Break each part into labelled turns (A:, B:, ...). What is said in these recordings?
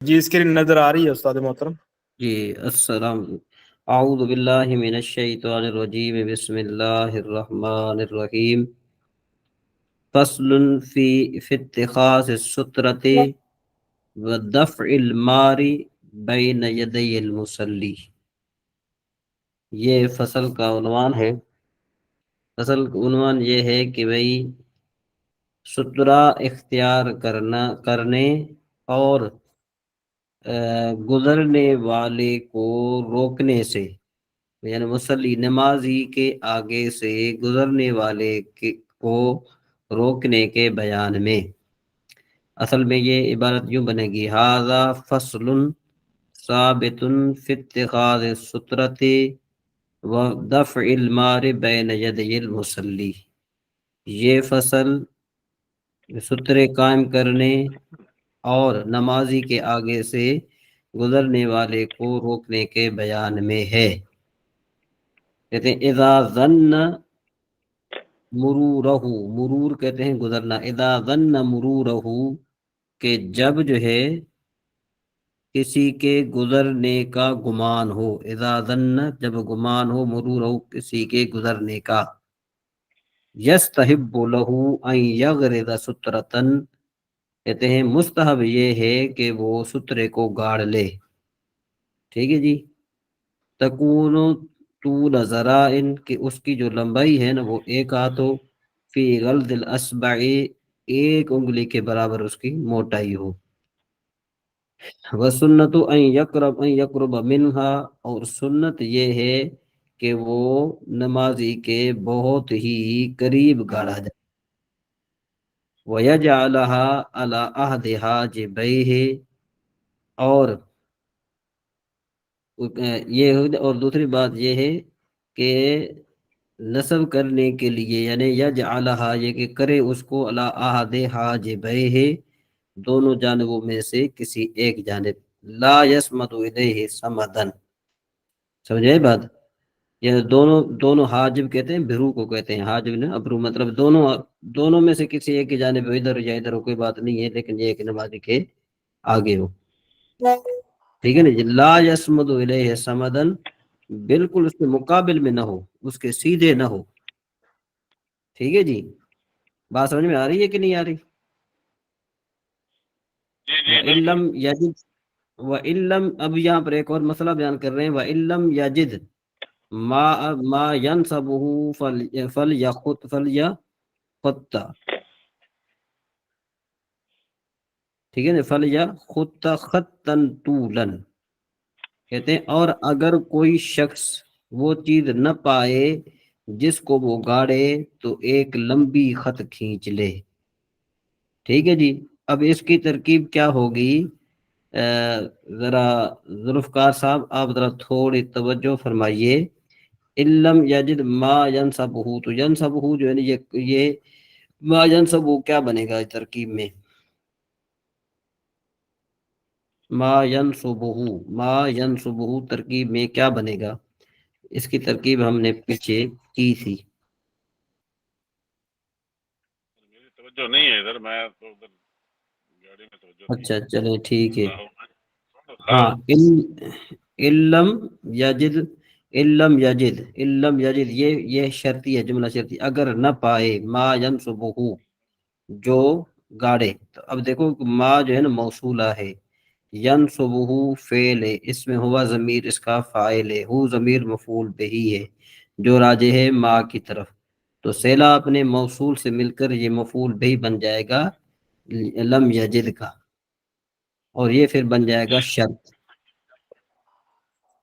A: جی screen نظر آ رہی ہے استاد محترم؟
B: جی السلام، اعوذ باللہ من الشیطان الرجیم، بسم اللہ الرحمن الرحیم۔ فصل فی اتخاذ السترۃ ودفع المار بین یدی المصلی۔ یہ فصل کا عنوان ہے۔ فصل کا عنوان یہ ہے کہ بھئی سترہ اختیار کرنے اور گزرنے والے کو روکنے سے، یعنی مصلی نمازی کے آگے سے گزرنے والے کو روکنے کے بیان میں۔ اصل میں یہ عبارت یوں بنے گی، ھذا فصل ثابت فی اتخاذ السترۃ ودفع المار بین یدی المصلی۔ یہ فصل سترے قائم کرنے اور نمازی کے آگے سے گزرنے والے کو روکنے کے بیان میں ہے۔ کہتے ہیں اذا ظن مرورہ، مرور کہتے ہیں گزرنا، اذا ظن مرورہ کہ جب جو ہے کسی کے گزرنے کا گمان ہو، اذا ظن جب گمان ہو، مرورہ کسی کے گزرنے کا، یستحب لہ ان یغرز سترۃ، کہتے ہیں مستحب یہ ہے کہ وہ سترے کو گاڑ لے، ٹھیک ہے جی، تکون طول ذراع، کہ اس کی جو لمبائی ہے نا وہ ایک ہاتھ ہو، فی غلظ الاصبع، ایک انگلی کے برابر اس کی موٹائی ہو، وسنت ان یقرب منہا، اور سنت یہ ہے کہ وہ نمازی کے بہت ہی قریب گاڑا جائے، وَيَجْعَلَهَا عَلَىٰ أَحْدِ حَاجِبَيْهِ، اور اور دوسری بات یہ ہے کہ نصب کرنے کے لیے، یعنی یجعلہا، یہ کہ کرے اس کو، علی احد حاجبیہ، دونوں جانبوں میں سے کسی ایک جانب، لا یسمد الیہ سمدن، سمجھے بات؟ یہ دونوں حاجب کہتے ہیں، بھرو کو کہتے ہیں، حاجب نے ابرو، مطلب دونوں میں سے کسی ایک کی جانب، ادھر یا ادھر ہو، کوئی بات نہیں ہے، لیکن یہ کہ نمازی کے آگے ہو، ٹھیک ہے نا جی، لا یسمد الیہ سمدن، بالکل اس کے مقابل میں نہ ہو، اس کے سیدھے نہ ہو، ٹھیک ہے جی، بات سمجھ میں آ رہی ہے کہ نہیں آ رہی؟ وَإِلَّمْ يَجِدْ، وَإِلَّمْ، اب یہاں پر ایک اور مسئلہ بیان کر رہے ہیں، وَإِلَّمْ يَجِدْ ما ينصبه فَلْيَخُطَّ، ٹھیک ہے نا، فَلْيَخُطَّ خَطًّا طُولًا، کہتے ہیں اور اگر کوئی شخص وہ چیز نہ پائے جس کو وہ گاڑے تو ایک لمبی خط کھینچ لے، ٹھیک ہے جی۔ اب اس کی ترکیب کیا ہوگی؟ ذرا ذوالفقار صاحب آپ ذرا تھوڑی توجہ فرمائیے۔ علم یجد ما ینصبہ، تو ینصبہ جو ہے نا، یہ ما ینصبہ کیا بنے گا ترکیب میں؟ ما ینصبہ ترکیب میں کیا بنے گا؟ اس کی ترکیب ہم نے پیچھے کی تھی۔
C: میری توجہ نہیں ہے ادھر، میں تو ادھر گاڑی میں توجہ نہیں
B: اچھا
C: ہے۔
B: چلے ٹھیک ہے، ہاں،
C: خیر،
B: علم یجد، علم یجد یہ شرطی ہے، جملہ شرطی، اگر نہ پائے، ما ینصبہ جو گاڑے، تو اب دیکھو ما جو ہے نا موصولہ ہے، ینصبہ فعل ہے، اس میں ہوا ضمیر اس کا فاعل ہے، ہو ضمیر مفعول بہی ہے جو راجع ہے ما کی طرف، تو صلہ اپنے موصول سے مل کر یہ مفعول بہی بن جائے گا لم یجد کا، اور یہ پھر بن جائے گا شرط۔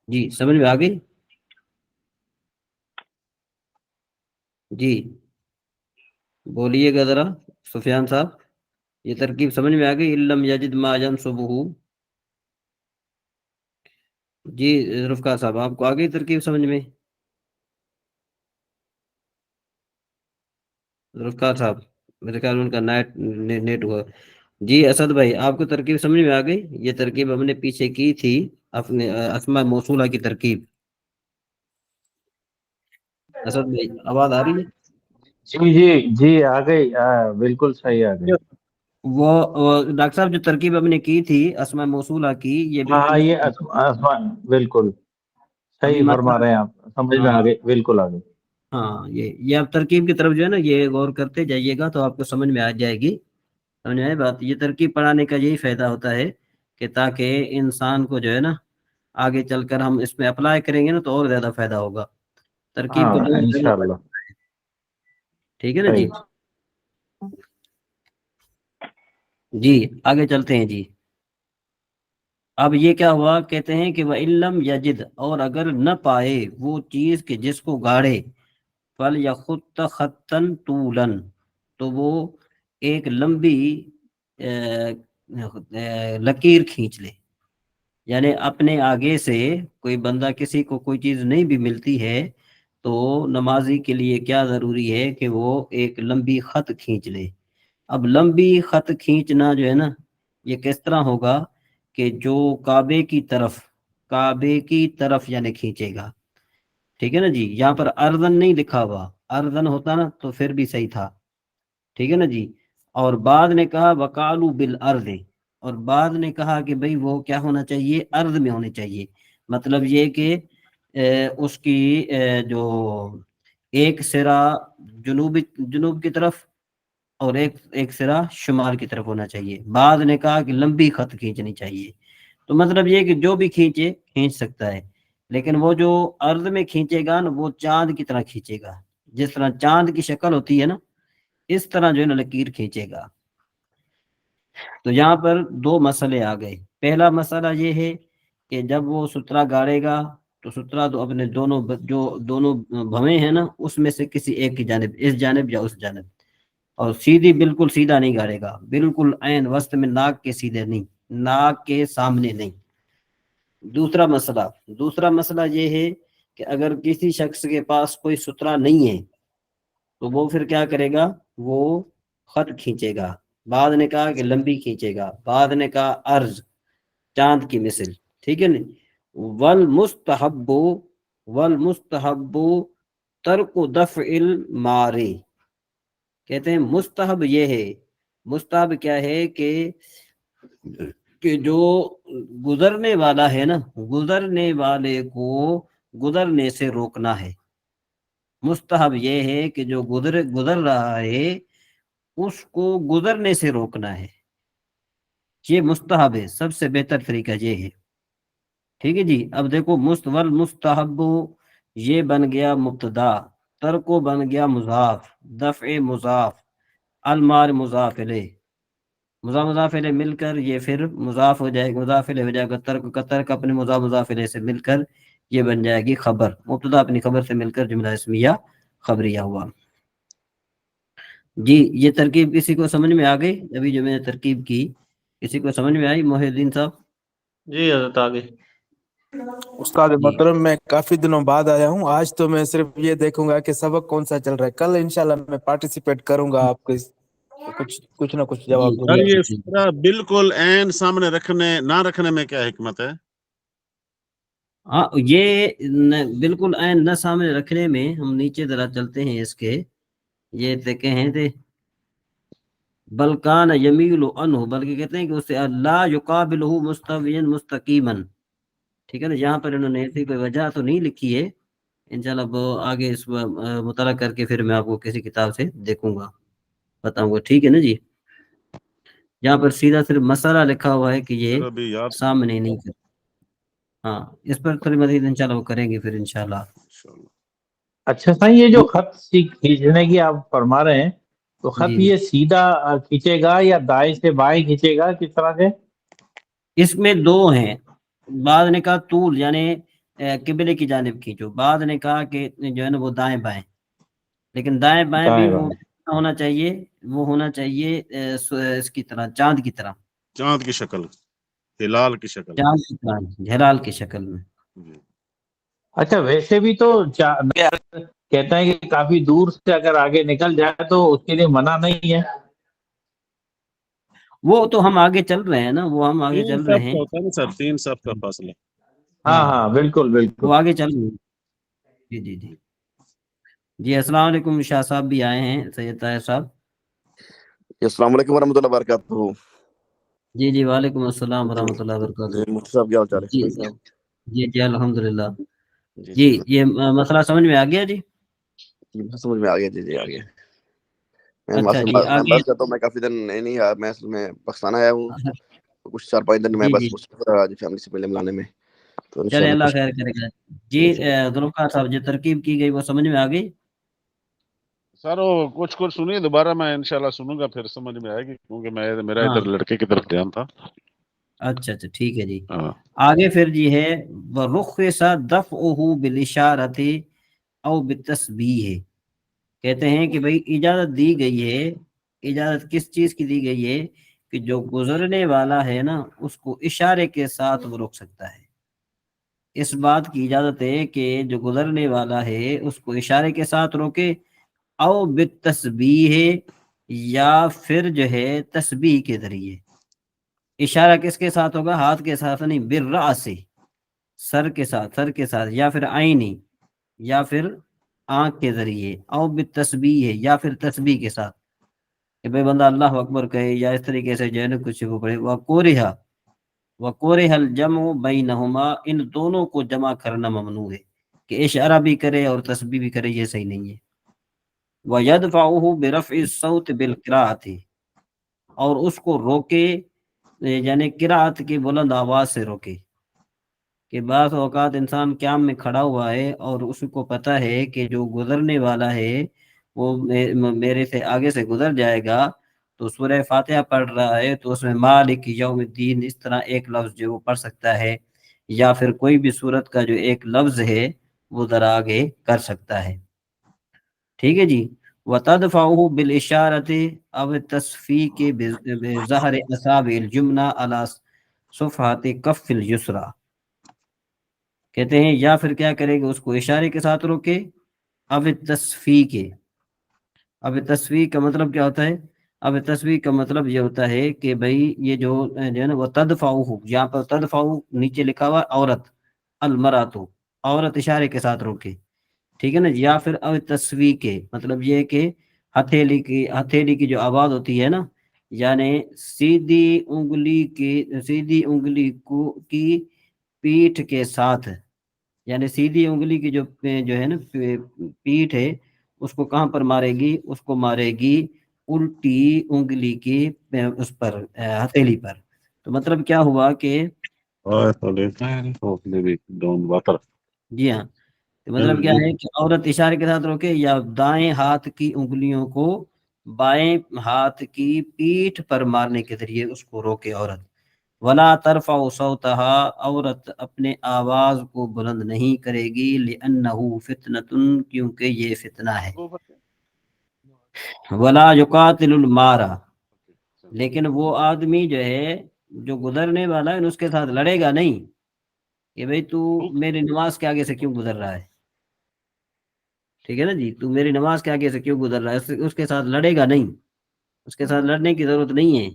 B: جی سمجھ میں آ گئی؟ جی بولیے گا ذرا سفیان صاحب، یہ ترکیب سمجھ میں آ گئی؟ علم یجد ما ینصبہ، جی رفقا صاحب آپ کو آ گئی ترکیب سمجھ میں؟ رفقا صاحب میرے خیال میں ان کا نیٹ ہوا۔ جی اسد بھائی آپ کو ترکیب سمجھ میں آ گئی؟ یہ ترکیب ہم نے پیچھے کی تھی، اپنے اسماء موصولہ کی ترکیب۔ اسد بھائی آواز آ رہی ہے؟
D: جی جی جی آ گئی، بالکل صحیح آ گئی۔
B: وہ ڈاکٹر صاحب جو ترکیب ہم نے کی تھی اسماء موصولہ کی، یہ
D: ہاں
B: بالکل
D: یہ آسمان بالکل
B: ابھی
D: صحیح فرما
B: مثلا،
D: رہے ہیں آپ، سمجھ میں
B: ہاں
D: آگے، بالکل آگے.
B: ہاں یہ آپ ترکیب کی طرف جو ہے نا یہ غور کرتے جائیے گا تو آپ کو سمجھ میں آ جائے گی. سمجھ میں آئے بات؟ یہ ترکیب پڑھانے کا یہی فائدہ ہوتا ہے کہ تاکہ انسان کو جو ہے نا آگے چل کر ہم اس میں اپلائی کریں گے نا تو اور زیادہ فائدہ ہوگا. ترکیب
D: ہاں
B: کو دونوں جگہوں پر،
D: انشاءاللہ.
B: ٹھیک ہے نا جی.
D: صحیح.
B: جی آگے چلتے ہیں جی. اب یہ کیا ہوا، کہتے ہیں کہ وَإِلَّمْ يَجِدْ، اور اگر نہ پائے وہ چیز کہ جس کو گاڑے، فَلْيَخُطَّ خَطًّا طُولًا، تو وہ ایک لمبی لکیر کھینچ لے. یعنی اپنے آگے سے کوئی بندہ، کسی کو کوئی چیز نہیں بھی ملتی ہے تو نمازی کے لیے کیا ضروری ہے کہ وہ ایک لمبی خط کھینچ لے. اب لمبی خط کھینچنا جو ہے نا یہ کس طرح ہوگا کہ جو کعبے کی طرف یعنی کھینچے گا. ٹھیک ہے نا جی. یہاں پر اردن نہیں لکھا ہوا، اردن ہوتا نا تو پھر بھی صحیح تھا. ٹھیک ہے نا جی. اور بعد نے کہا وقالو بالارض، اور بعد نے کہا کہ بھئی وہ کیا ہونا چاہیے، ارض میں ہونے چاہیے. مطلب یہ کہ اس کی جو ایک سرا جنوب کی طرف اور ایک سرا شمال کی طرف ہونا چاہیے. بعد نے کہا کہ لمبی خط کھینچنی چاہیے. تو مطلب یہ کہ جو بھی کھینچ سکتا ہے، لیکن وہ جو ارض میں کھینچے گا نا وہ چاند کی طرح کھینچے گا. جس طرح چاند کی شکل ہوتی ہے نا اس طرح جو ہے نا لکیر کھینچے گا. تو یہاں پر دو مسئلے آ گئے. پہلا مسئلہ یہ ہے کہ جب وہ سترہ گاڑے گا تو سترہ تو اپنے دونوں بھویں ہیں نا اس میں سے کسی ایک کی جانب، اس جانب یا اس جانب، اور بالکل سیدھا نہیں گاڑے گا، بالکل عین وسط میں، ناک کے سیدھے نہیں، ناک کے سامنے نہیں. دوسرا مسئلہ یہ ہے کہ اگر کسی شخص کے پاس کوئی سترہ نہیں ہے تو وہ پھر کیا کرے گا، وہ خط کھینچے گا. بعد نے کہا کہ لمبی کھینچے گا، بعد نے کہا عرض، چاند کی مثل. ٹھیک ہے نا. والمستحب ترک دفع الماری، کہتے ہیں مستحب یہ ہے، مستحب کیا ہے کہ جو گزرنے والا ہے نا گزرنے والے کو گزرنے سے روکنا ہے. مستحب یہ ہے کہ جو گزر رہا ہے اس کو گزرنے سے روکنا ہے. یہ مستحب ہے، سب سے بہتر طریقہ یہ ہے. ٹھیک ہے جی. اب دیکھو مستحب یہ بن گیا مبتدا، ترکو بن گیا مضاف، دفع مضاف، المار مضاف الیہ، مضاف الیہ مل کر یہ پھر مضاف ہو جائے گا، مضاف الیہ ہو جائے گا. ترک کا ترک اپنے مضاف الیہ سے مل کر یہ بن جائے گی خبر. مبتدا اپنی خبر سے مل کر جملہ اسمیہ خبریہ ہوا. جی یہ ترکیب کسی کو سمجھ میں آ گئی؟ ابھی جو میں نے ترکیب کی کسی کو سمجھ میں آئی؟ محی الدین صاحب.
D: جی حضرت آگے.
A: استاد
B: جی
A: محترم میں کافی دنوں بعد آیا ہوں. آج تو میں صرف یہ دیکھوں گا کہ سبق کون سا چل رہا ہے. کل انشاءاللہ میں پارٹیسپیٹ کروں گا، آپ کو کچھ نہ کچھ
B: جی
A: جواب دوں
C: سر
A: گا.
C: یہ
B: جی
C: سترہ بالکل عین سامنے نہ رکھنے میں کیا حکمت ہے؟
B: ہاں یہ بالکل عین نہ سامنے رکھنے میں، ہم نیچے ذرا چلتے ہیں اس کے، یہ دیکھے ہیں تھے بلکان یمیل عنہ، بلکہ کہتے ہیں کہ اسے لا یقابلہ مستویا مستقیما. ٹھیک ہے نا. یہاں پر انہوں نے ایسی کوئی وجہ تو نہیں لکھی ہے. انشاءاللہ وہ آگے اس مطالعہ کر کے پھر میں آپ کو کسی کتاب سے دیکھوں گا، بتاؤں گا. ٹھیک ہے نا جی. یہاں پر سیدھا صرف مسئلہ لکھا ہوا ہے کہ یہ
C: سر ابھی یاد
B: سامنے نہیں کر. ہاں اس پر تھوڑی مزید انشاءاللہ وہ کریں گے پھر انشاءاللہ.
C: انشاءاللہ.
D: اچھا صحیح. یہ جو خط کھینچنے کی آپ فرما رہے ہیں تو خط
B: جی جی
D: یہ سیدھا کھینچے گا یا دائیں سے بائیں کھینچے گا، کس طرح سے؟
B: اس میں دو ہیں. بعد نے کہا طول یعنی قبلے کی جانب کھینچو، بعد نے کہا کہ جو ہے نا وہ دائیں بائیں، لیکن دائیں بائیں بھی
D: دائیں
B: وہ
D: بائیں.
B: ہونا چاہیے، وہ ہونا چاہیے اس کی طرح، چاند کی طرح،
C: چاند کی شکل، ہلال کی شکل.
B: چاند کی طرح ہلال کی شکل میں.
C: جی.
D: اچھا ویسے بھی تو کہتے ہیں کہ کافی دور سے اگر آگے نکل جائے تو اس کے لیے منع نہیں ہے.
B: وہ تو ہم آگے چل رہے ہیں نا، وہ ہم آگے
C: 3
B: چل رہے
C: صف
B: ہیں.
C: کا ہوتا ہے نا سر، 3 صف کا فاصلہ.
D: ہاں ہاں بالکل بالکل.
B: وہ آگے چل رہے ہیں. جی جی جی جی. السلام علیکم. شاہ صاحب بھی آئے ہیں، سید طاہر صاحب.
E: السلام علیکم ورحمۃ اللہ وبرکاتہ.
B: جی جی وعلیکم السلام ورحمۃ اللہ وبرکاتہ.
E: جی مفتی صاحب کیا حال چال ہے؟
B: جی
E: بھائی صاحب
B: جی جی الحمدللہ.
E: جی
B: جی
E: جی
B: یہ مسئلہ سمجھ میں آ گیا جی.
E: سمجھ میں آ گیا. جی جی آ گیا. میں
B: اچھا جی
E: میں
B: آگے.
E: بس کرتا ہوں. میں کافی دن نہیں آیا. میں اصل میں پاکستان آیا ہوں. کچھ 4-5 دن میں
B: جی
E: بس
B: جی
E: مصطفیٰ آج فیملی سے ملنے ملانے میں. تو
B: چلے
E: انشاءاللہ
B: اللہ
E: کچھ
B: خیر کرے گا. جی ذوالفقار صاحب جو ترکیب کی گئی وہ سمجھ میں آ گئی.
C: سر وہ کچھ سنیے دوبارہ. میں انشاءاللہ سنوں گا پھر سمجھ میں آئے گی کیونکہ میرا
B: ہاں
C: ادھر لڑکے کی طرف دھیان تھا.
B: اچھا اچھا ٹھیک ہے جی.
C: ہاں.
B: آگے پھر جی ہے وَرُخِّصَ دَفْعُهُ بِالْإِشَارَةِ او بالتسبیح. کہتے ہیں کہ بھئی اجازت دی گئی ہے. اجازت کس چیز کی دی گئی ہے کہ جو گزرنے والا ہے نا اس کو اشارے کے ساتھ وہ روک سکتا ہے. اس بات کی اجازت ہے کہ جو گزرنے والا ہے اس کو اشارے کے ساتھ روکے او بالتسبیح یا پھر جو ہے تسبیح کے ذریعے. اشارہ کس کے ساتھ ہوگا؟ ہاتھ کے ساتھ نہیں، بالرأس، سر کے ساتھ یا پھر عینی یا پھر آنکھ کے ذریعے. او بالتسبیح یا پھر تسبیح کے ساتھ کہ بھئی بندہ اللہ اکبر کہے یا اس طریقے سے جو ہے نا کچھ وہ پڑھے. وَقُرِهَ الْجَمْعُ بَيْنَهُمَا. ان دونوں کو جمع کرنا ممنوع ہے کہ اشارہ بھی کرے اور تسبیح بھی کرے، یہ صحیح نہیں ہے. وَيَدْفَعُهُ بِرَفْعِ الصَّوْتِ بِالْقِرَاءَةِ. اور اس کو روکے یعنی قرأت کی بلند آواز سے روکے. کہ بعض اوقات انسان قیام میں کھڑا ہوا ہے اور اس کو پتہ ہے کہ جو گزرنے والا ہے وہ میرے سے آگے سے گزر جائے گا، تو سورہ فاتحہ پڑھ رہا ہے تو اس میں مالک یوم الدین اس طرح ایک لفظ جو وہ پڑھ سکتا ہے، یا پھر کوئی بھی سورت کا جو ایک لفظ ہے وہ ذرا آگے کر سکتا ہے. ٹھیک ہے جی. وَتَدْفَعُهُ بِالْإِشَارَةِ أَوْ التَّصْفِيقِ بِظَهْرِ أَصَابِعِ الْيُمْنَى عَلَى صُفْحَةِ كَفِّ الْيُسْرَى. کہتے ہیں یا پھر کیا کرے گا، اس کو اشارے کے ساتھ روکے. اب تصفیق کا مطلب کیا ہوتا ہے؟ اب تصفیق کا مطلب یہ ہوتا ہے کہ بھئی یہ جو ہے نا وہ تدفعہ، یہاں پر تدفعہ نیچے لکھا ہوا عورت، المرأۃ، عورت اشارے کے ساتھ روکے. ٹھیک ہے نا. یا پھر اب تصفیق مطلب یہ ہے کہ ہتھیلی کی جو آواز ہوتی ہے نا، یعنی سیدھی انگلی کی پیٹھ کے ساتھ، یعنی سیدھی انگلی کی جو ہے نا پیٹھ ہے اس کو کہاں پر مارے گی؟ اس کو مارے گی الٹی انگلی کی اس پر ہتھیلی پر. تو مطلب کیا ہوا کہ جی ہاں، تو مطلب کیا ہے کہ عورت اشارے کے ساتھ روکے یا دائیں ہاتھ کی انگلیوں کو بائیں ہاتھ کی پیٹھ پر مارنے کے ذریعے اس کو روکے عورت. ولا ترفع صوتها، عورت اپنے آواز کو بلند نہیں کرے گی. لأنه فتنة، کیونکہ یہ فتنہ ہے. ولا يقاتل المارا، لیکن وہ آدمی جو ہے جو گزرنے والا ہے اس کے ساتھ لڑے گا نہیں کہ بھئی تو میری نماز کے آگے سے کیوں گزر رہا ہے. ٹھیک ہے نا جی. تو میری نماز کے آگے سے کیوں گزر رہا ہے، اس کے ساتھ لڑے گا نہیں، اس کے ساتھ لڑنے کی ضرورت نہیں ہے.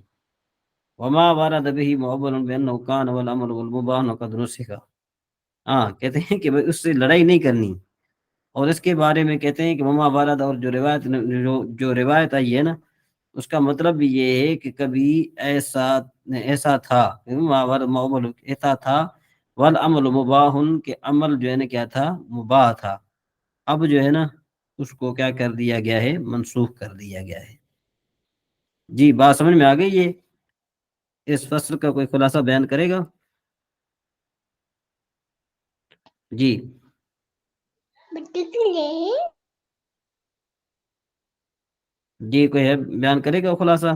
B: وما ورد به معول بانه كان والامر والمباح قد نسخ. ہاں کہتے ہیں کہ بھئی اس سے لڑائی نہیں کرنی. اور اس کے بارے میں کہتے ہیں کہ وما ورد، اور جو روایت آئی ہے نا اس کا مطلب یہ ہے کہ کبھی ایسا تھا، ایسا تھا والعمل مباح، کہ عمل جو ہے نا کیا تھا؟ مباح تھا. اب جو ہے نا اس کو کیا کر دیا گیا ہے؟ منسوخ کر دیا گیا ہے. جی بات سمجھ میں آ گئی؟ یہ اس فصل کا کوئی خلاصہ بیان کرے گا؟ جی جی کوئی ہے بیان کرے گا خلاصہ؟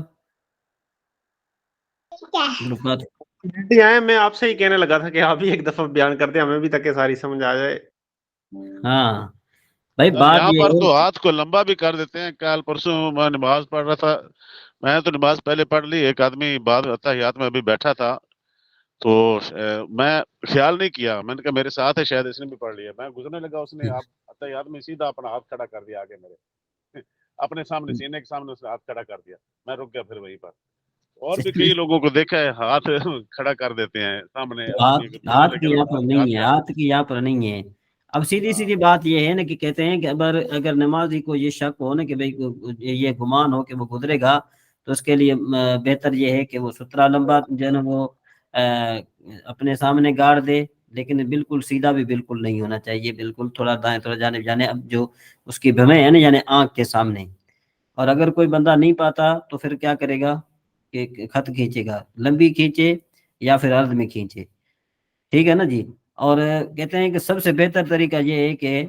F: جی آئے، میں آپ سے ہی کہنے لگا تھا کہ آپ ہی ایک دفعہ بیان کر دیں ہمیں بھی تاکہ ساری سمجھ آ جائے.
B: ہاں بھائی
C: سر
B: بات
C: یہاں
B: یہ
C: پر
B: ہے
C: تو ہاتھ کو لمبا بھی کر دیتے ہیں. کل پرسوں میں نماز پڑھ رہا تھا، میں تو نماز پہلے پڑھ لی. ایک آدمی بعد اتحیات میں ابھی بیٹھا تھا تو میں خیال نہیں کیا. میں نے کہا میرے ساتھ ہے شاید اس نے بھی پڑھ لیا. میں گزرنے لگا، اس نے اتحیات میں سیدھا اپنا ہاتھ کھڑا کر دیا آگے میرے اپنے سامنے، سینے کے سامنے اس نے ہاتھ کھڑا کر دیا. میں رک گیا پھر وہیں پر. اور بھی کئی لوگوں کو دیکھا ہے ہاتھ کھڑا کر دیتے ہیں سامنے اپنی،
B: ہاتھ کی
C: لیکن
B: یہاں پر نہیں ہے،
C: کھڑا
B: ہاتھ کی یہاں پر نہیں ہے. اب سیدھی بات یہ ہے نا کہ کہتے ہیں کہ اگر نمازی کو یہ شک ہو نا کہ بھئی یہ گمان ہو کہ وہ گزرے گا تو اس کے لیے بہتر یہ ہے کہ وہ سترہ لمبا جو ہے نا وہ اپنے سامنے گاڑ دے، لیکن بالکل سیدھا بھی بالکل نہیں ہونا چاہیے، بالکل تھوڑا دائیں تھوڑا جانب جانے، اب جو اس کی بھویں ہے نا یعنی آنکھ کے سامنے۔ اور اگر کوئی بندہ نہیں پاتا تو پھر کیا کرے گا کہ خط کھینچے گا، لمبی کھینچے یا پھر عرض میں کھینچے، ٹھیک ہے نا جی۔ اور کہتے ہیں کہ سب سے بہتر طریقہ یہ ہے کہ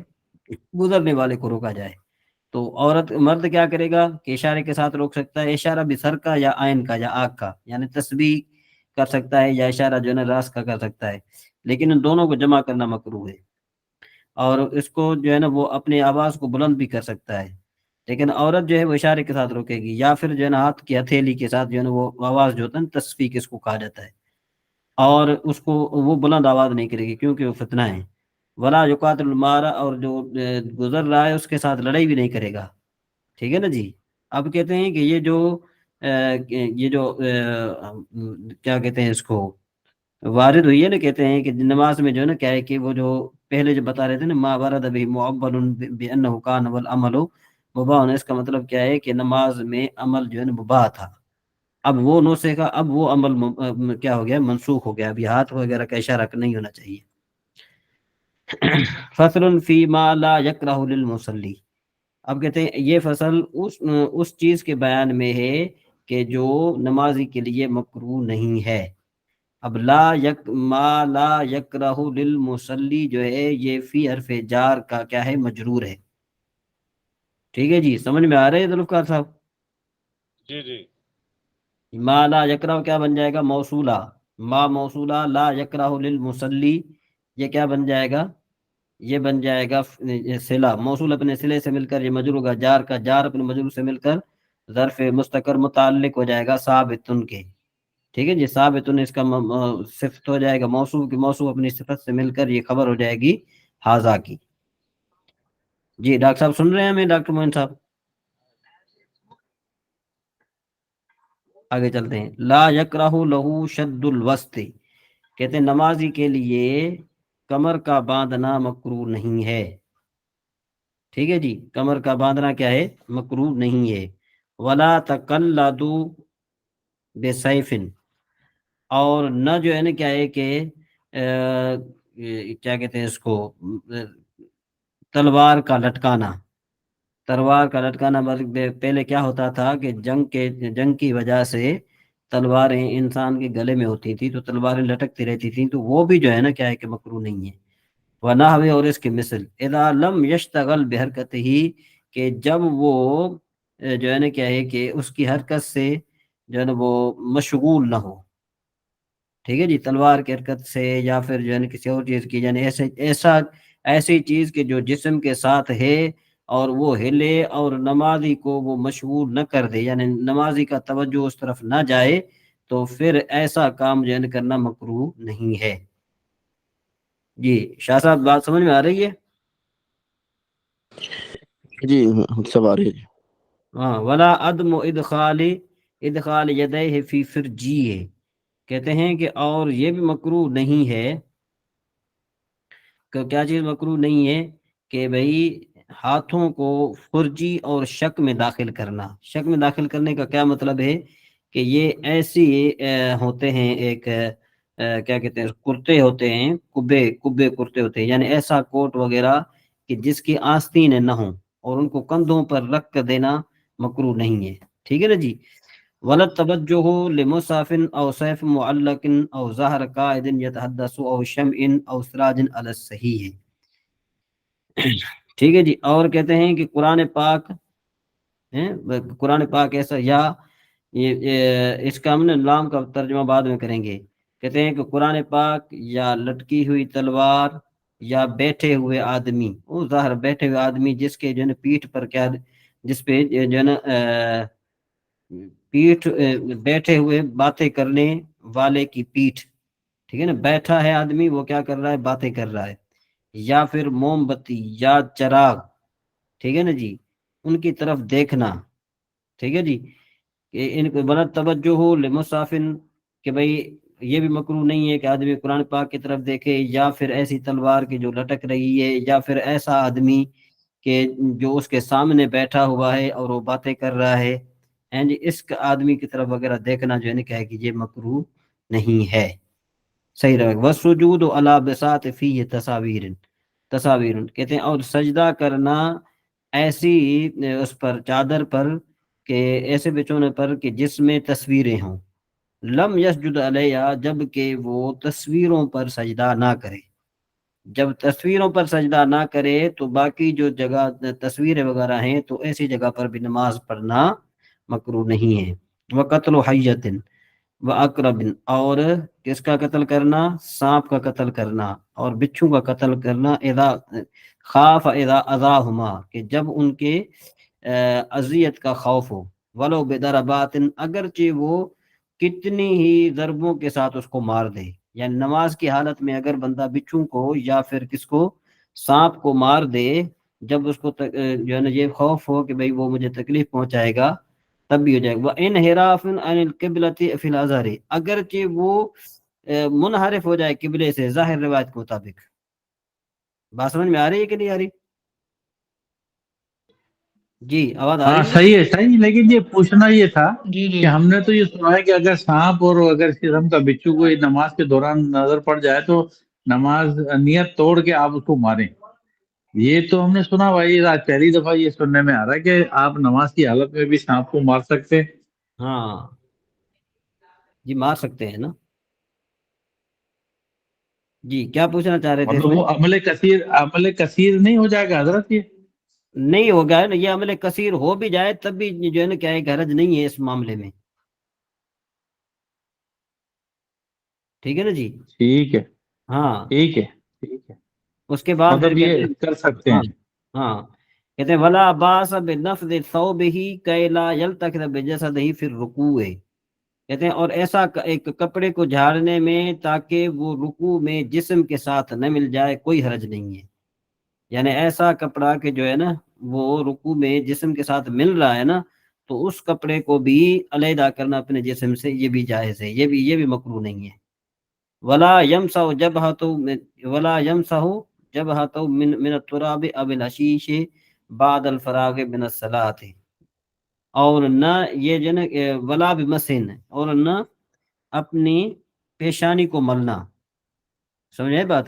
B: گزرنے والے کو روکا جائے، تو مرد کیا کرے گا کہ اشارے کے ساتھ روک سکتا ہے، اشارہ بھی سر کا یا عین کا یا آنکھ کا، یعنی تسبیح کر سکتا ہے یا اشارہ جو ہے نا راس کا کر سکتا ہے، لیکن ان دونوں کو جمع کرنا مکروہ ہے۔ اور اس کو جو ہے نا وہ اپنی آواز کو بلند بھی کر سکتا ہے، لیکن عورت جو ہے وہ اشارے کے ساتھ روکے گی، یا پھر جو ہے نا ہاتھ کی ہتھیلی کے ساتھ جو ہے نا وہ آواز جو ہوتا ہے نا تصفیق اس کو کہا جاتا ہے، اور اس کو وہ بلند آواز نہیں کرے گی کیونکہ وہ فتنہ ہے۔ ولا یقاتل المارا، اور جو گزر رہا ہے اس کے ساتھ لڑائی بھی نہیں کرے گا، ٹھیک ہے نا جی۔ اب کہتے ہیں کہ یہ جو کیا کہتے ہیں اس کو وارد ہوئی ہے نا، کہتے ہیں کہ نماز میں جو ہے نا کیا ہے کہ وہ جو پہلے جو بتا رہے تھے نا ما ورد به معبل بانه كان والعمل مباح، اس کا مطلب کیا ہے کہ نماز میں عمل جو ہے نا مباح تھا، اب وہ نوسے کا، اب وہ عمل کیا ہو گیا، منسوخ ہو گیا، ابھی ہاتھ وغیرہ کا اشارہ نہیں ہونا چاہیے۔ فصل فی ما لا یکرہ للمصلی، اب کہتے ہیں یہ فصل اس چیز کے بیان میں ہے کہ جو نمازی کے لیے مکروہ نہیں ہے۔ اب ما لا یکرہ للمصلی جو ہے یہ فی حرف جار کا کیا ہے، مجرور ہے، ٹھیک ہے جی۔ سمجھ میں آ رہے ہے ذوالفقار صاحب؟
C: جی جی
B: ما لا یکرہ کیا بن جائے گا، موصولہ، ما موصولہ، لا یکرہ للمصلی یہ کیا بن جائے گا، یہ بن جائے گا صلہ، موصول اپنے صلے سے مل کر یہ مجرور ہوگا، جار کا جار اپنے مجرور سے مل کر ظرف مستقر متعلق ہو جائے گا ثابتن کے، ٹھیک ہے جی۔ ثابتن اس کا صفت ہو جائے گا، موصوف کی موصوف اپنی صفت سے مل کر یہ خبر ہو جائے گی حاذا کی۔ جی ڈاکٹر صاحب سن رہے ہیں ہمیں، ڈاکٹر موہن صاحب؟ آگے چلتے ہیں۔ لا یکرہ لہو شد الوسط، کہتے ہیں نمازی کے لیے کمر کا باندھنا مکروہ نہیں ہے، ٹھیک ہے جی، کمر کا باندھنا کیا ہے، مکروہ نہیں ہے۔ ولا تقلدوا بسیف، اور نہ جو ہے نا کیا ہے کہ کیا کہتے ہیں اس کو، تلوار کا لٹکانا، تلوار کا لٹکانا پہلے کیا ہوتا تھا کہ جنگ کی وجہ سے تلواریں انسان کے گلے میں ہوتی تھی تو تلواریں لٹکتی رہتی تھیں، تو وہ بھی جو ہے نا کیا ہے کہ مکروہ نہیں ہے۔ ونحو، اور اس کی مثل، اذا لم یشتغل بحرکت ہی، کہ جب وہ جو ہے نا کیا ہے کہ اس کی حرکت سے جو ہے نا وہ مشغول نہ ہو، ٹھیک ہے جی، تلوار کی حرکت سے یا پھر جو ہے نا کسی اور چیز کی، یعنی ایسی چیز کے جو جسم کے ساتھ ہے اور وہ ہلے اور نمازی کو وہ مشغول نہ کر دے، یعنی نمازی کا توجہ اس طرف نہ جائے، تو پھر ایسا کام جو ہے نا کرنا مکروہ نہیں ہے۔ جی شاہ صاحب بات سمجھ میں آ رہی ہے؟
E: جی سب آ رہی ہے۔
B: ہاں، ولا عدم ادخال یدیہ فی فرجیہ، کہتے ہیں کہ اور یہ بھی مکروہ نہیں ہے، کہ کیا چیز مکروہ نہیں ہے، کہ بھئی ہاتھوں کو فرجی اور شک میں داخل کرنا۔ شک میں داخل کرنے کا کیا مطلب ہے کہ یہ ایسی ہوتے ہیں، ایک کیا کہتے ہیں، کرتے ہوتے ہیں، کبے کرتے ہوتے ہیں، یعنی ایسا کوٹ وغیرہ کہ جس کی آستینیں نہ ہوں، اور ان کو کندھوں پر رکھ کر دینا مکروہ نہیں ہے، ٹھیک ہے نا جی۔ ولد توجہ لمصحف او سیف معلق او ظہر قائد یتحدث او شمع او سراج علی الصحیح، ٹھیک ہے جی۔ اور کہتے ہیں کہ قرآن پاک ایسا، یا اس کا ہم نے لام کا ترجمہ بعد میں کریں گے، کہتے ہیں کہ قرآن پاک یا لٹکی ہوئی تلوار یا بیٹھے ہوئے آدمی، وہ ظاہر بیٹھے ہوئے آدمی جس کے جو ہے نا پیٹھ پر کیا، جس پہ جو ہے نا پیٹھ، بیٹھے ہوئے باتیں کرنے والے کی پیٹھ، ٹھیک ہے نا، بیٹھا ہے آدمی وہ کیا کر رہا ہے، باتیں کر رہا ہے، یا پھر موم بتی یا چراغ، ٹھیک ہے نا جی، ان کی طرف دیکھنا، ٹھیک ہے جی، کہ ان کو بلد توجہ ہو لمصافن، کہ بھئی یہ بھی مکروہ نہیں ہے کہ آدمی قرآن پاک کی طرف دیکھے، یا پھر ایسی تلوار کی جو لٹک رہی ہے، یا پھر ایسا آدمی کہ جو اس کے سامنے بیٹھا ہوا ہے اور وہ باتیں کر رہا ہے، اینڈ اس آدمی کی طرف وغیرہ دیکھنا جو ہے نا کیا ہے کہ یہ مکروہ نہیں ہے. صحیح رہے گا. وسجود علی بساط فیہ تصاویر کہتے ہیں اور سجدہ کرنا ایسی اس پر چادر پر کہ ایسے بچھونے پر کہ جس میں تصویریں ہوں. لم یسجد علیہ جب کہ وہ تصویروں پر سجدہ نہ کرے. جب تصویروں پر سجدہ نہ کرے تو باقی جو جگہ تصویریں وغیرہ ہیں تو ایسی جگہ پر بھی نماز پڑھنا مکروہ نہیں ہے. وقتل حیۃ وعقرب اور کس کا قتل کرنا؟ سانپ کا قتل کرنا اور بچھو کا قتل کرنا. اذا خاف اذا اذاہما کہ جب ان کے اذیت کا خوف ہو. ولو بضربات اگرچہ وہ کتنی ہی ضربوں کے ساتھ اس کو مار دے. یعنی نماز کی حالت میں اگر بندہ بچھو کو یا پھر کس کو سانپ کو مار دے جب اس کو جو ہے نا یہ خوف ہو کہ بھئی وہ مجھے تکلیف پہنچائے گا تب بھی ہو جائے گا. وَإِنْحِرَافٌ عَنِ الْقِبْلَةِ فِي الْأَزْهَرِ اگرچہ وہ منحرف ہو جائے قبلے سے ظاہر روایت کے مطابق. بات سمجھ میں آ رہی ہے کہ نہیں آ رہی؟ جی آواز آ
D: ہاں
B: رہی ہے؟
D: صحیح ہے صحیح. لیکن یہ پوچھنا یہ تھا
G: جی جی
D: کہ ہم نے تو یہ سنا ہے کہ اگر سانپ اور اگر اس قسم کا بچھو کو نماز کے دوران نظر پڑ جائے تو نماز نیت توڑ کے آپ اس کو ماریں. یہ تو ہم نے سنا بھائی آج پہلی دفعہ یہ سننے میں آ رہا ہے کہ آپ نماز کی حالت میں بھی سانپ کو مار سکتے.
B: ہاں جی مار سکتے ہیں نا. جی کیا پوچھنا چاہ رہے تھے اس
D: مطلب
B: میں؟
D: وہ عمل کثیر نہیں ہو جائے گا حضرت یہ؟
B: نہیں ہوگا نا. یہ عمل کثیر ہو بھی جائے تب بھی جو ہے نا کیا ہے کہ حرج نہیں ہے اس معاملے میں. ٹھیک ہے نا جی.
D: ٹھیک ہے
B: ہاں
D: ٹھیک ہے ٹھیک ہے.
B: اس کے بعد پھر
D: مطلب
B: کہتے
D: یہ
B: ہیں
D: کر سکتے
B: ہاں
D: ہیں.
B: ہاں کہتے ہیں ولا باس بنفذ ثوبہ کئی لا یلتقط بجسدہ فی الرکوع. کہتے ہیں اور ایسا ایک کپڑے کو جھاڑنے میں تاکہ وہ رکوع میں جسم کے ساتھ نہ مل جائے کوئی حرج نہیں ہے. یعنی ایسا کپڑا کہ جو ہے نا وہ رکوع میں جسم کے ساتھ مل رہا ہے نا تو اس کپڑے کو بھی علیحدہ کرنا اپنے جسم سے یہ بھی جائز ہے. یہ بھی مکروہ نہیں ہے. ولا یمسح جبہتہ من التراب اب الحشیش بعد الفراغ من الصلاۃ. اور نہ یہ جو نا ولا بمسحن اور نہ اپنی پیشانی کو ملنا. سمجھے بات؟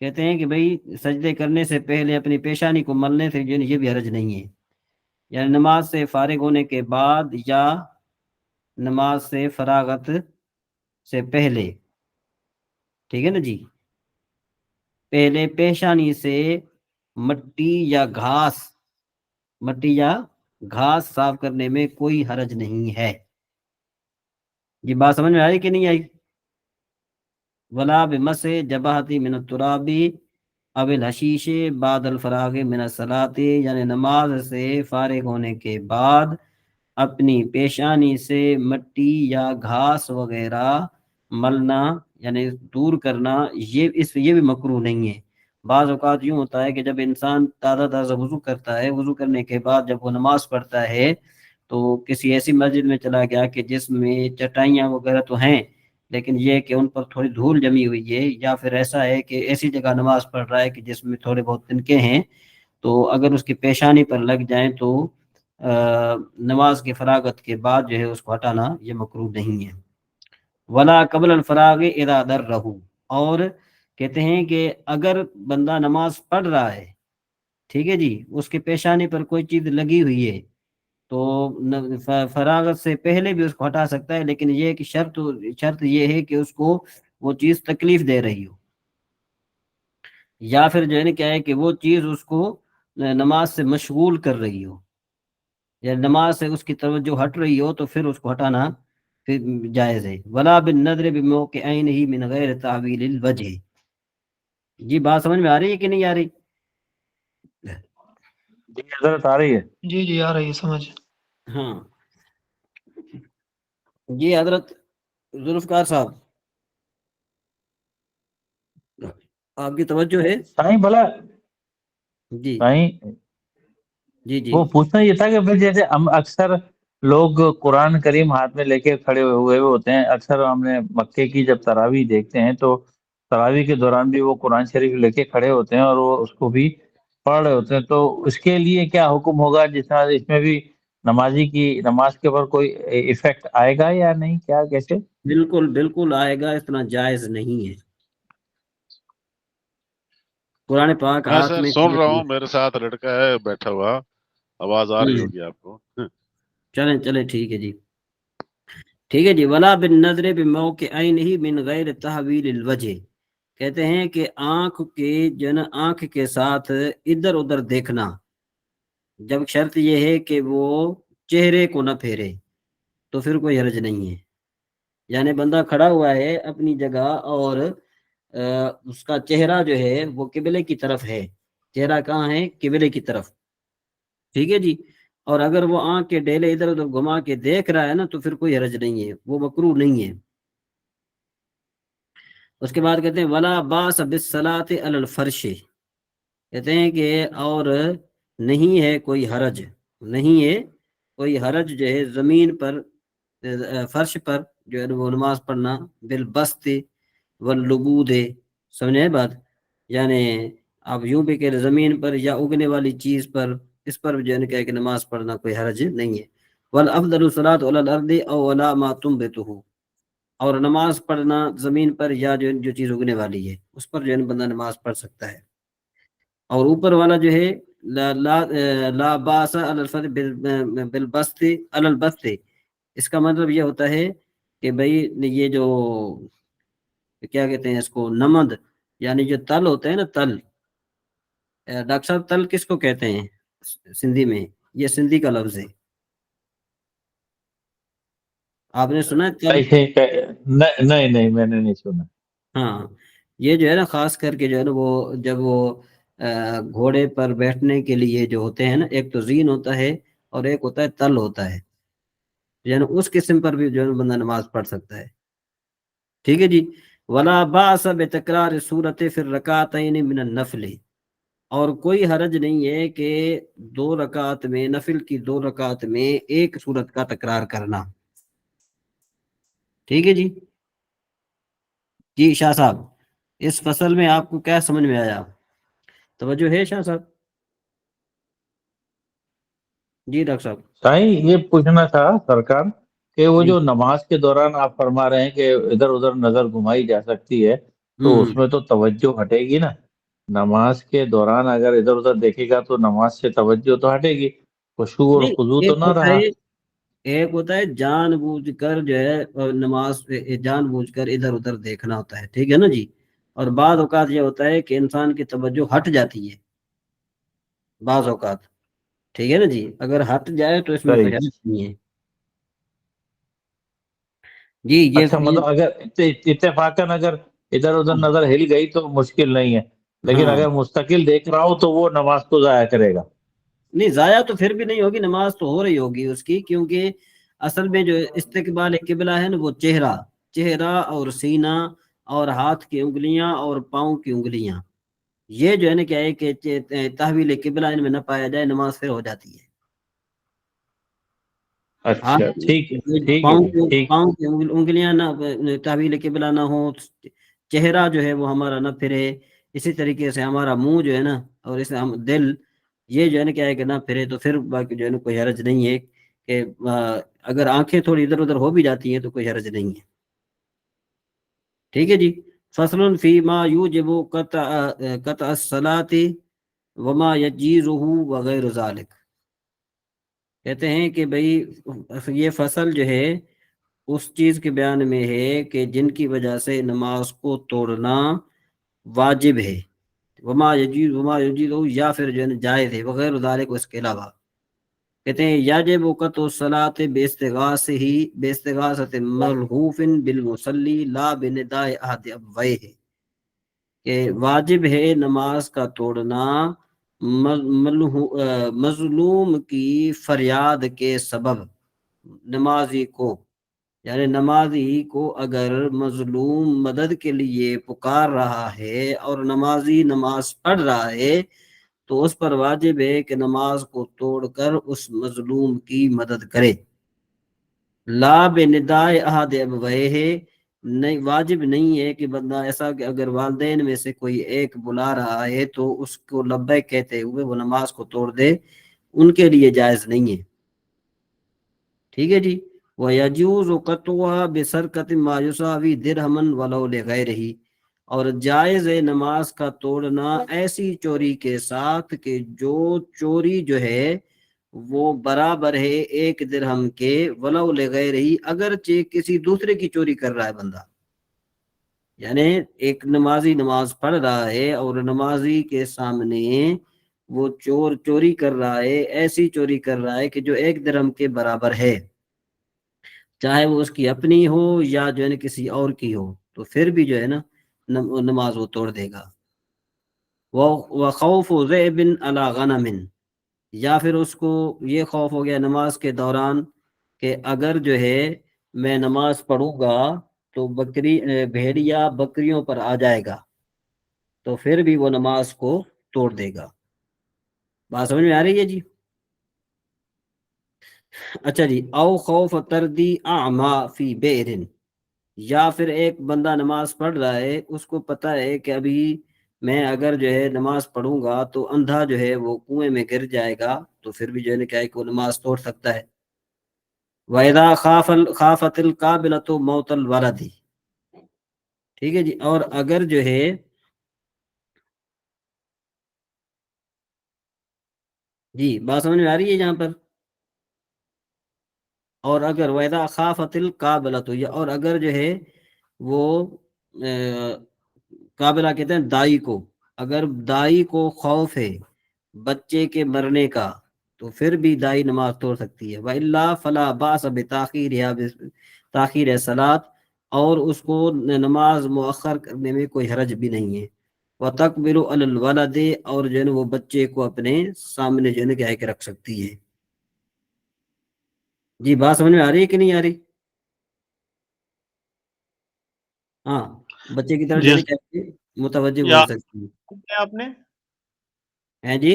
B: کہتے ہیں کہ بھئی سجدے کرنے سے پہلے اپنی پیشانی کو ملنے سے جو یہ بھی حرج نہیں ہے. یعنی نماز سے فارغ ہونے کے بعد یا نماز سے فراغت سے پہلے. ٹھیک ہے نا جی. پہلے پیشانی سے مٹی یا گھاس صاف کرنے میں کوئی حرج نہیں ہے. یہ بات سمجھ میں آئی کہ نہیں آئی؟ ولا بمسح جبہۃ من التراب اب الحشیش بعد الفراغ من الصلاۃ. یعنی نماز سے فارغ ہونے کے بعد اپنی پیشانی سے مٹی یا گھاس وغیرہ ملنا یعنی دور کرنا یہ بھی مکروہ نہیں ہے. بعض اوقات یوں ہوتا ہے کہ جب انسان تازہ وضو کرتا ہے وضو کرنے کے بعد جب وہ نماز پڑھتا ہے تو کسی ایسی مسجد میں چلا گیا کہ جس میں چٹائیاں وغیرہ تو ہیں لیکن یہ کہ ان پر تھوڑی دھول جمی ہوئی ہے یا پھر ایسا ہے کہ ایسی جگہ نماز پڑھ رہا ہے کہ جس میں تھوڑے بہت تنکے ہیں تو اگر اس کی پیشانی پر لگ جائیں تو نماز کی فراغت کے بعد جو ہے اس کو ہٹانا یہ مکروہ نہیں ہے. ولا قبل الفراغ اذا درہ. اور کہتے ہیں کہ اگر بندہ نماز پڑھ رہا ہے ٹھیک ہے جی اس کے پیشانی پر کوئی چیز لگی ہوئی ہے تو فراغت سے پہلے بھی اس کو ہٹا سکتا ہے لیکن یہ کہ شرط یہ ہے کہ اس کو وہ چیز تکلیف دے رہی ہو یا پھر جو ہے نا کیا ہے کہ وہ چیز اس کو نماز سے مشغول کر رہی ہو یا نماز سے اس کی توجہ ہٹ رہی ہو تو پھر اس کو ہٹانا پھر جائز ہے. ولا بالنظر بموقعینہ من غیر تعویل الوجہ. جی بات سمجھ میں آ رہی ہے کہ نہیں آ رہی؟
D: جی حضرت آ رہی ہے.
G: جی جی آ رہی ہے سمجھ.
B: ہاں جی حضرت ذوالفقار صاحب آپ کی توجہ ہے؟
D: سائیں بھلا
B: جی
D: سائیں
B: جی جی
D: وہ پوچھنا یہ تھا کہ پھر جیسے ہم اکثر لوگ قرآن کریم ہاتھ میں لے کے کھڑے ہوئے ہوتے ہیں. اکثر ہم نے مکے کی جب تراویح دیکھتے ہیں تو تراویح کے دوران بھی وہ قرآن شریف لے کے کھڑے ہوتے ہیں اور وہ اس کو بھی پڑھ رہے ہوتے ہیں. تو اس کے لیے کیا حکم ہوگا جس طرح اس میں بھی نمازی کی نماز کے اوپر کوئی ایفیکٹ آئے گا یا نہیں، کیا کیسے؟
B: بالکل بالکل آئے گا، اتنا جائز نہیں ہے۔ قرآن پاک
C: میں
B: ہاتھ
C: سر
B: میں
C: سن رہا ہوں، میرے ساتھ لڑکا ہے بیٹھا ہوا، آواز آ رہی ہوگی آپ کو۔
B: چلیں چلیں ٹھیک ہے جی، ٹھیک ہے جی۔ ولا بالنظر بموقعین من غیر تحویل الوجہ، کہتے ہیں کہ آنکھ کے آنکھ کے ساتھ ادھر ادھر دیکھنا، جب شرط یہ ہے کہ وہ چہرے کو نہ پھیرے تو پھر کوئی حرج نہیں ہے۔ یعنی بندہ کھڑا ہوا ہے اپنی جگہ اور اس کا چہرہ جو ہے وہ قبلے کی طرف ہے، چہرہ کہاں ہے؟ قبلے کی طرف، ٹھیک ہے جی۔ اور اگر وہ آنکھ کے ڈیلے ادھر ادھر گھما کے دیکھ رہا ہے نا تو پھر کوئی حرج نہیں ہے، وہ مکروہ نہیں ہے۔ اس کے بعد کہتے ہیں ولا باس بالصلاۃ علی الفرش، کہتے ہیں کہ اور نہیں ہے کوئی حرج، نہیں ہے کوئی حرج جو ہے زمین پر فرش پر جو ہے وہ نماز پڑھنا، بالبسط واللبود، سمجھے بات؟ یعنی آپ یوں بھی کہ زمین پر یا اگنے والی چیز پر، اس پر جو ہے کہ نماز پڑھنا کوئی حرج نہیں ہے۔ والافضل الصلاۃ علی الارض او علی ما تنبتہ، اور نماز پڑھنا زمین پر یا جو چیز اگنے والی ہے اس پر جو ہے بندہ نماز پڑھ سکتا ہے۔ اور اوپر والا جو ہے لا باس علی الفرد بالبسط علی البسط، اس کا مطلب یہ ہوتا ہے کہ بھئی یہ جو کیا کہتے ہیں اس کو، نمد، یعنی جو تل ہوتا ہے نا، تل، ڈاکٹر صاحب تل کس کو کہتے ہیں سندھی میں؟ یہ سندھی کا لفظ ہے، آپ نے سنا ہے تل؟
D: نہیں نہیں میں نے نہیں سنا۔
B: ہاں، یہ جو ہے نا خاص کر کے جو ہے نا وہ جب وہ گھوڑے پر بیٹھنے کے لیے جو ہوتے ہیں نا، ایک تو زین ہوتا ہے اور ایک ہوتا ہے تل ہوتا ہے، یعنی اس قسم پر بھی جو ہے بندہ نماز پڑھ سکتا ہے، ٹھیک ہے جی۔ ولا باس بتکرار صورت فی الرکعتین من النفل، اور کوئی حرج نہیں ہے کہ 2 رکعت میں، نفل کی 2 رکعت میں ایک صورت کا تکرار کرنا، ٹھیک ہے جی۔ جی شاہ صاحب، اس فصل میں آپ کو کیا سمجھ میں آیا؟ توجہ ہے شاہ صاحب؟ جی ڈاکٹر صاحب۔
D: صحیح، یہ پوچھنا تھا سرکار کہ وہ
B: جی
D: جو نماز کے دوران آپ فرما رہے ہیں کہ ادھر ادھر نظر گھمائی جا سکتی ہے، تو اس میں تو توجہ ہٹے گی نا؟ نماز کے دوران اگر ادھر ادھر دیکھے گا تو نماز سے توجہ تو ہٹے گی، خشوع اور
B: نہیں،
D: خضوع تو
B: ایک
D: نہ
B: ہوتا
D: رہا۔
B: ہے ایک ہوتا ہے جان بوجھ کر جو ہے نماز جان بوجھ کر ادھر ادھر دیکھنا ہوتا ہے، ٹھیک ہے نا جی۔ اور بعض اوقات یہ ہوتا ہے کہ انسان کی توجہ ہٹ جاتی ہے بعض اوقات، ٹھیک ہے نا جی، اگر ہٹ جائے تو اس میں
D: صحیح،
B: کوئی حرج نہیں ہے جی۔
D: اچھا، مطلب اگر اتفاقاً اگر ادھر ادھر نظر ہل گئی تو مشکل نہیں ہے، لیکن
B: ہاں،
D: اگر مستقل دیکھ رہا ہو تو وہ نماز کو ضائع کرے گا۔
B: نہیں ضائع تو پھر بھی نہیں ہوگی، نماز تو ہو رہی ہوگی اس کی، کیونکہ اصل میں جو استقبال قبلہ ہے نا وہ چہرہ اور سینہ اور ہاتھ کی انگلیاں اور پاؤں کی انگلیاں، یہ جو ہے نا کیا ہے کہ تحویل قبلہ ان میں نہ پایا جائے، نماز پھر ہو جاتی ہے۔
D: اچھا، ٹھیک ہے، ٹھیک ہے
B: پاؤں
D: جی، ٹھیک۔
B: کی انگلیاں نہ، تحویل قبلہ نہ ہو، چہرہ جو ہے وہ ہمارا نہ پھرے، اسی طریقے سے ہمارا منہ جو ہے نا، اور اس ہم دل، یہ جو ہے نا کیا ہے کہ نہ پھرے، تو پھر باقی جو ہے نا کوئی حرج نہیں ہے کہ اگر آنکھیں تھوڑی ادھر ادھر ہو بھی جاتی ہیں تو کوئی حرج نہیں ہے، ٹھیک ہے جی۔ فصل فی ما یوجب قطع الصلاۃ وما یجیزہ وغیر ذالک، کہتے ہیں کہ بھئی یہ فصل جو ہے اس چیز کے بیان میں ہے کہ جن کی وجہ سے نماز کو توڑنا واجب ہے، وما یجیز یا پھر جو ہے جائز ہے، وغیر ذالک، اس کے علاوہ کہتے ہیں یاجب قطع الصلاۃ باستغاثۃ ملحوف بالمصلی لا بنداء احد ابویہ، کہ واجب ہے نماز کا توڑنا مظلوم کی فریاد کے سبب، نمازی کو، یعنی نمازی کو اگر مظلوم مدد کے لیے پکار رہا ہے اور نمازی نماز پڑھ رہا ہے تو اس پر واجب ہے کہ نماز کو توڑ کر اس مظلوم کی مدد کرے، لا بنداء احد ابویہ، نہیں واجب نہیں ہے کہ بندہ ایسا کہ اگر والدین میں سے کوئی ایک بلا رہا ہے تو اس کو لبیک کہتے ہوئے وہ نماز کو توڑ دے، ان کے لیے جائز نہیں ہے، ٹھیک ہے جی. وَيَجُوزُ قَطْعُهَا بِسَرْقَةٍ مَا يُسَاوِي دِرْهَمًا وَلَوْ لِغَيْرِهِ، اور جائز ہے نماز کا توڑنا ایسی چوری کے ساتھ کہ جو چوری جو ہے وہ برابر ہے 1 درہم کے، ولو لغیرہی، اگرچہ کسی دوسرے کی چوری کر رہا ہے بندہ. یعنی ایک نمازی نماز پڑھ رہا ہے اور نمازی کے سامنے وہ چور چوری کر رہا ہے، ایسی چوری کر رہا ہے کہ جو 1 درہم کے برابر ہے، چاہے وہ اس کی اپنی ہو یا جو ہے نا کسی اور کی ہو، تو پھر بھی جو ہے نا نماز وہ توڑ دے گا. وَخَوْفُ ذِئْبٍ عَلَى غَنَمٍ، یا پھر اس کو یہ خوف ہو گیا نماز کے دوران کہ اگر جو ہے میں نماز پڑھوں گا تو بھیڑیا بکریوں پر آ جائے گا، تو پھر بھی وہ نماز کو توڑ دے گا. بات سمجھ میں آ رہی ہے جی؟ اچھا جی. او خوف تردی اعما فی بئر، یا پھر ایک بندہ نماز پڑھ رہا ہے، اس کو پتہ ہے کہ ابھی میں اگر جو ہے نماز پڑھوں گا تو اندھا جو ہے وہ کنویں میں گر جائے گا، تو پھر بھی جو ہے کیا ہے کہ وہ نماز توڑ سکتا ہے. وَإِذَا خَافَتِ الْقَابِلَةُ مَوْتَ الْوَلَدِ، ٹھیک ہے جی. اور اگر جو ہے جی بات سمجھ میں آ رہی ہے یہاں پر؟ اور اگر وَإِذَا خَافَتِ الْقَابِلَةُ، اور اگر جو ہے وہ قابلہ کہتے ہیں دائی کو، اگر دائی کو خوف ہے بچے کے مرنے کا تو پھر بھی دائی نماز توڑ سکتی ہے. وَإِلَّا فَلَا بَأْسَ بِتَأْخِيرِهَا تاخیر صلاۃ، اور اس کو نماز مؤخر کرنے میں کوئی حرج بھی نہیں ہے. وَتَقْبِلُ عَلَى الْوَلَدِ، اور جو ہے وہ بچے کو اپنے سامنے جو ہے کیا ہے کہ رکھ سکتی ہے. جی بات سمجھ میں آ رہی ہے کہ نہیں آ رہی؟ ہاں، بچے کی طرف
F: جی
B: جو ہے کیا ہے کہ متوجہ
F: یا
B: ہو سکتی ہے.
F: آپ نے
B: ہیں جی.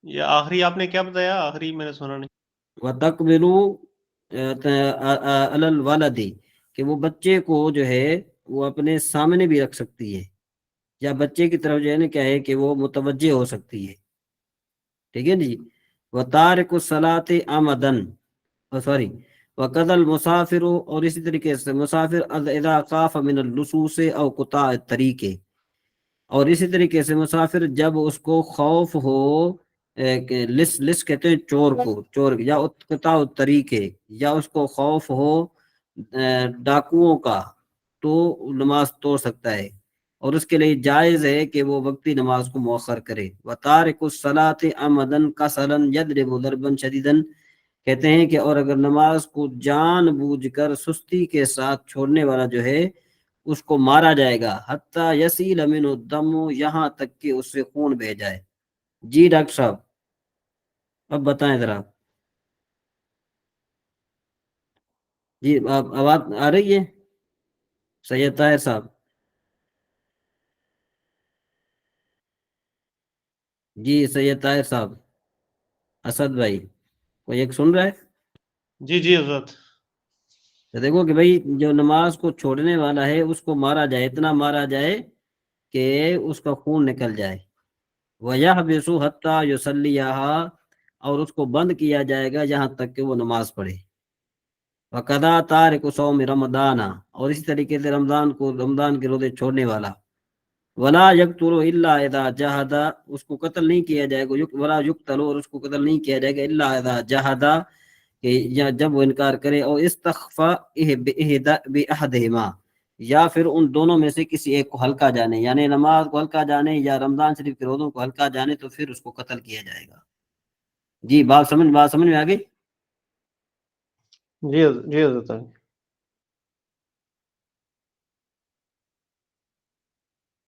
F: یہ آخری آپ نے کیا بتایا؟ آخری میں نے سنا نہیں.
B: وَتَقْبِلُ عَلَى الْوَلَدِ، کہ وہ بچے کو جو ہے وہ اپنے سامنے بھی رکھ سکتی ہے، یا بچے کی طرف جو ہے نا کیا ہے کہ وہ متوجہ ہو سکتی ہے. ٹھیک ہے جی. وَتَارِكُ الصَّلَاةِ عَمَدًا، سوری وَقَضَى الْمُسَافِرُ، اور اسی طریقے سے مسافر اذا خاف من اللصوص او قطاع الطریق، اور اسی طریقے سے مسافر جب اس کو خوف ہو کہ لس کہتے ہیں چور کو، چور یا قطاع الطریق، یا اس کو خوف ہو ڈاکوؤں کا، تو نماز توڑ سکتا ہے. اور اس کے لیے جائز ہے کہ وہ وقتی نماز کو مؤخر کرے. وَتَارِكُ الصَّلَاةِ عَمَدًا كَسَلًا يَضْرِبُ ضَرْبًا شَدِيدًا، کہتے ہیں کہ اور اگر نماز کو جان بوجھ کر سستی کے ساتھ چھوڑنے والا جو ہے اس کو مارا جائے گا، حتیٰ یسیل منہ الدم، یہاں تک کہ اس سے خون بہہ جائے. جی ڈاکٹر صاحب اب بتائیں ذرا. جی آواز آ رہی ہے سید طاہر صاحب؟ جی سید طاہر صاحب، اسد بھائی، کوئی ایک سن رہا ہے؟
F: جی جی حضرت.
B: تو دیکھو کہ بھائی جو نماز کو چھوڑنے والا ہے اس کو مارا جائے، اتنا مارا جائے کہ اس کا خون نکل جائے. وَيَحْبِسُ حَتَّى يُصَلِّيَهَا، اور اس کو بند کیا جائے گا یہاں تک کہ وہ نماز پڑھے. وَقَضَى تَارِكُ صَوْمِ رَمَضَانَ، اور اسی طریقے سے رمضان کے روزے چھوڑنے والا. وَلَا يَقْتُلُ إِلَّا إِذَا جَهَدَ، اس کو قتل نہیں کیا جائے گا. وَلَا يُقْتَلُ، اور اس کو قتل نہیں کیا جائے گا. إِلَّا إِذَا جَهَدَ، کہ یا جب وہ انکار کرے. اور استخفى بِأَحَدِهِمَا، یا پھر ان دونوں میں سے کسی ایک کو ہلکا جانے، یعنی نماز کو ہلکا جانے یا رمضان شریف کے روزوں کو ہلکا جانے، تو پھر اس کو قتل کیا جائے گا. جی بات سمجھ میں آ گئی؟
F: جی جی حضرت.